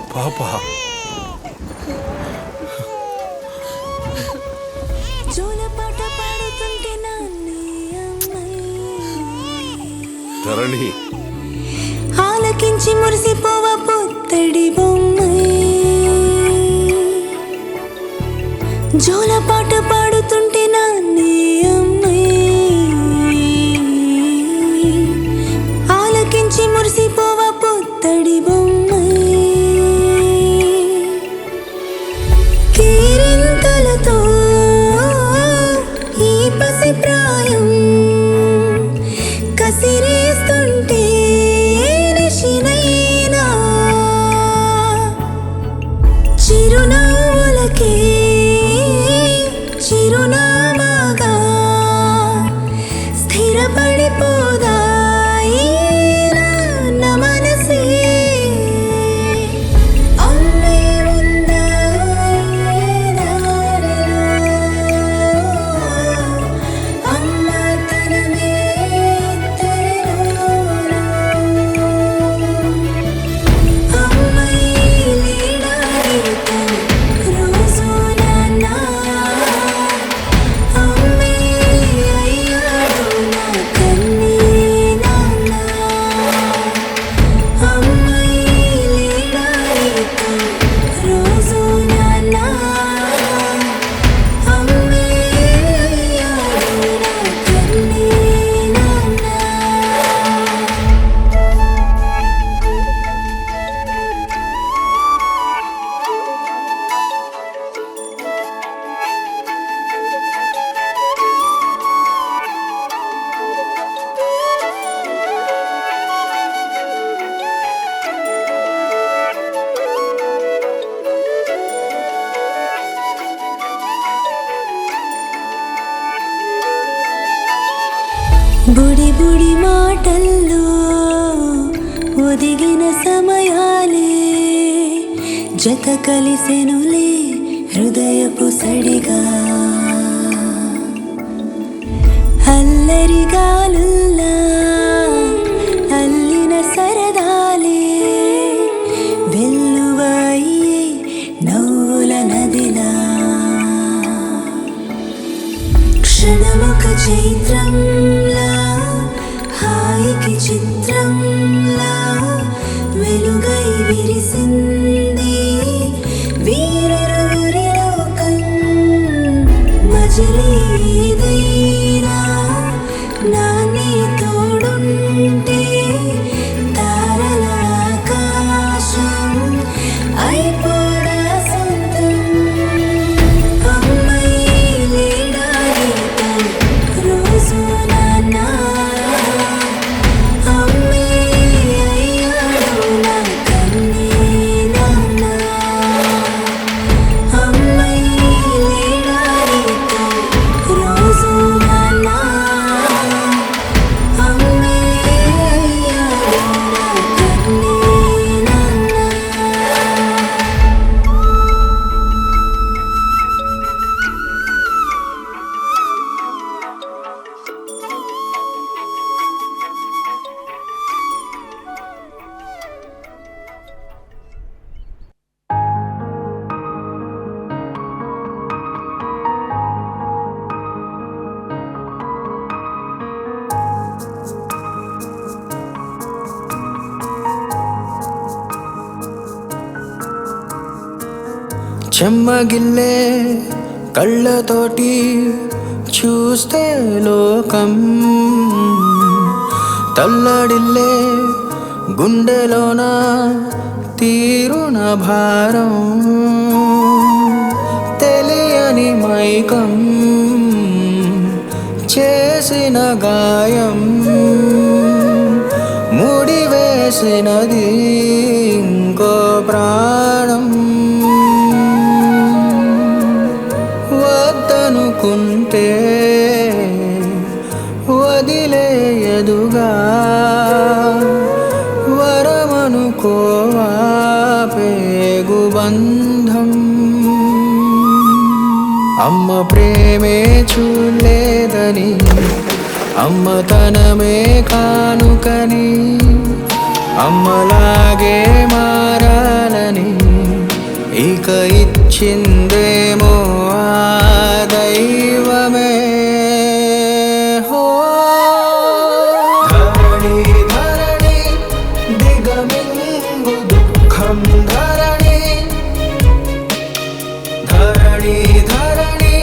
పాప ధరణి ఆలకించి మురిసిపోవ పొత్తడి బొమ్మై జోల పాట పాడుతుంటే నాన్నే అమ్మై ఆలకించి మురిసిపోవ పొత్తడి బొమ్మై కీరింతలతో ఈ పసి ప్రాయం కసిరేస్తుంటే నిశినైనా చిరునవ్వులకే చిరునామాగా స్థిరపడిపోదా నా మనసే అమ్మే ఉందా అమ్మ తనమే బుడి బుడి మాటల్లో ఒదిగిన సమయాలే జత కలిసెనులే హృదయపు సడిగా అల్లరి గాలుల్లా అల్లిన సరదాలే వెల్లువయ్యే నవ్వుల నదిలా క్షణముఖ చైత్రంలా హాయికి చిత్రంలా వెలుగై విరిసింది వీరరురి లోకం మజిలీ ఏదైనా నానే తోడుంటే తారల ఆకాశం అయిపోడా సొంతం అమ్మై రోజు నాన్న అమ్మే అయ్యాడు నా కన్నీ నాన్న అమ్మై లేడారితో రోజు నాన్న అమ్మే అయ్యాడు నా కన్నీ నాన్న చెమ్మగిల్లే కళ్ళతోటి చూస్తే లోకం తల్లడిల్లే గుండెలోన తీరున భారం తెలియని మైకం చేసిన గాయం ముడివేసినది ఇంకో ప్రాణం వద్దనుకుంటే వదిలేయదుగా వరమనుకోవా పేగు బంధం అమ్మ ప్రేమే చూడలేదని అమ్మతనమే కానుకని అమ్మలాగే మారాలని ఇచ్చిందేమో ఆ దైవమే. హో ధరణి ధరణి దిగమింగు దుఃఖం ధరణి ధరణి ధరణి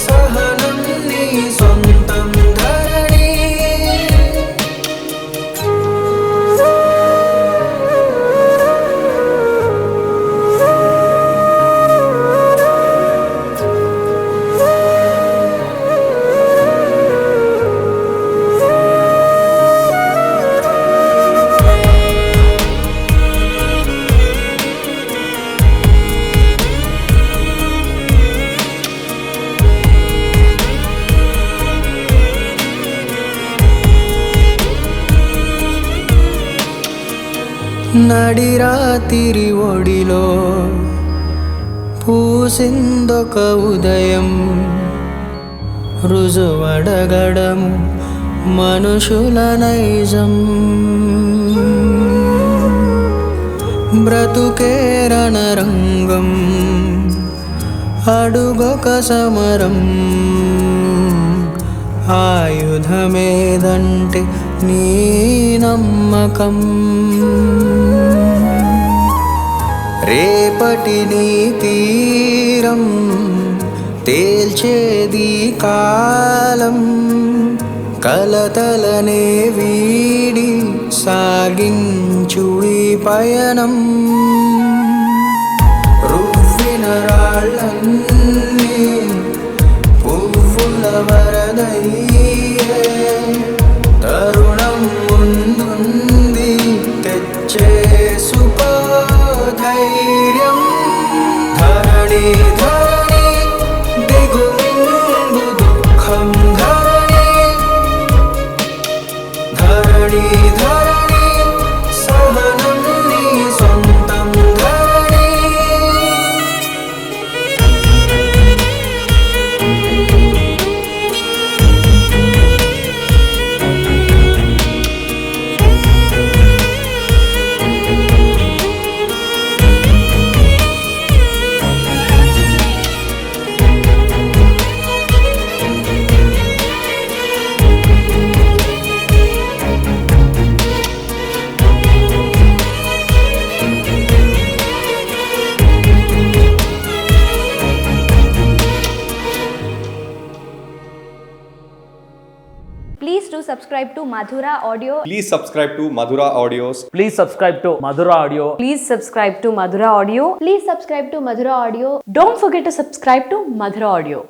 సహనం నీ సొంతం ధరణి. నడిరాతిరి ఒడిలో పూసిందొక ఉదయం, రుజువడగడం మనుషుల నైజం. బ్రతుకే రణరంగం, అడుగొక సమరం. ఆయుధమేదంటే నీ నమ్మకం. రేపటి నీ తీరం తేల్చేది కాలం. కలతలనే వీడి సాగించు ఈ పయనం. రువ్విన రాళ్ళన్నీ పువ్వుల వరదయ్యే. తరుణం ముందుంది తెచ్చేసుకో ధైర్యం. ధరణి ధరణి దిగుమింగు దుఃఖం ధరణి ధరణి ధరణి సహనం నీ సొంతం ధరణి. Please do subscribe to Madhura Audio. Please subscribe to Madhura Audios. Please subscribe to Madhura Audio. Please subscribe to Madhura Audio. Please subscribe to Madhura Audio. Don't forget to subscribe to Madhura Audio.